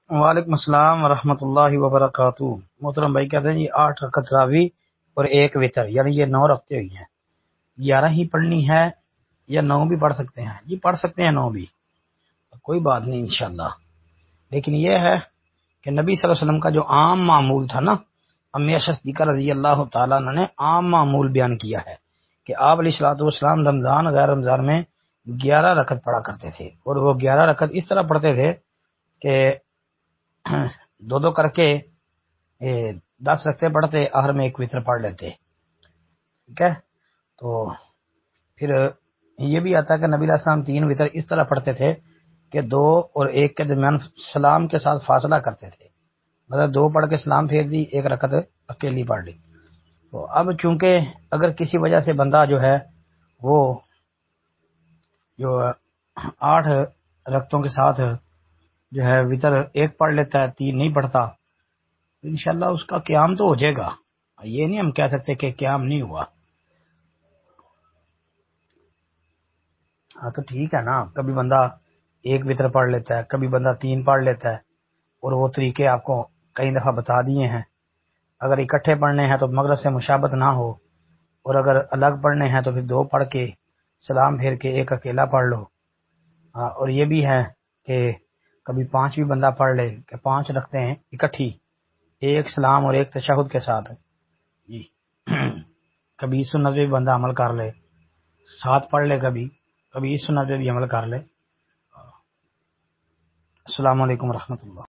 وعلیکم السلام ورحمۃ اللہ وبرکاتہ۔ محترم بھائی کہتے ہیں جی 8 رکعت تراویح اور ایک وتر، یعنی یہ 9 رکعتیں ہوئی ہیں، 11 ہی پڑھنی ہے یا 9 بھی پڑھ سکتے ہیں؟ جی پڑھ سکتے ہیں 9 بھی، کوئی بات نہیں انشاءاللہ۔ لیکن یہ ہے کہ نبی صلی اللہ علیہ وسلم کا جو عام معمول تھا نا، امی عائشہ صدیقہ رضی اللہ تعالیٰ عنہ نے عام معمول بیان کیا ہے کہ آپ علیہ الصلوۃ والسلام رمضان غیر رمضان میں 11 رکعت پڑھا کرتے تھے، اور وہ 11 رکعت اس طرح پڑھتے تھے کہ دو دو کر کے 10 رکعتیں پڑھتے، آخر میں ایک وتر پڑھ لیتے، ٹھیک ہے۔ تو پھر یہ بھی آتا ہے کہ نبی علیہ السلام 3 وتر اس طرح پڑھتے تھے کہ 2 اور 1 کے درمیان سلام کے ساتھ فاصلہ کرتے تھے، مطلب 2 پڑھ کے سلام پھیر دی، 1 رکعت اکیلی پڑھ لی۔ تو اب چونکہ اگر کسی وجہ سے بندہ جو ہے وہ جو 8 رکعتوں کے ساتھ جو ہے وتر 1 پڑھ لیتا ہے، 3 نہیں پڑھتا، انشاءاللہ اس کا قیام تو ہو جائے گا، یہ نہیں ہم کہہ سکتے کہ قیام نہیں ہوا۔ ہاں تو ٹھیک ہے نا، کبھی بندہ 1 وتر پڑھ لیتا ہے، کبھی بندہ 3 پڑھ لیتا ہے، اور وہ طریقے آپ کو کئی دفعہ بتا دیے ہیں۔ اگر اکٹھے پڑھنے ہیں تو مغرب سے مشابت نہ ہو، اور اگر الگ پڑھنے ہیں تو پھر 2 پڑھ کے سلام پھیر کے 1 اکیلا پڑھ لو۔ اور یہ بھی ہے کہ کبھی 5 بھی بندہ پڑھ لے کہ 5 رکھتے ہیں اکٹھی، 1 سلام اور 1 تشہد کے ساتھ جی۔ کبھی اس سنت پہ بھی بندہ عمل کر لے، 7 پڑھ لے، کبھی اس سنت پہ بھی عمل کر لے۔ السلام علیکم ورحمۃ اللہ۔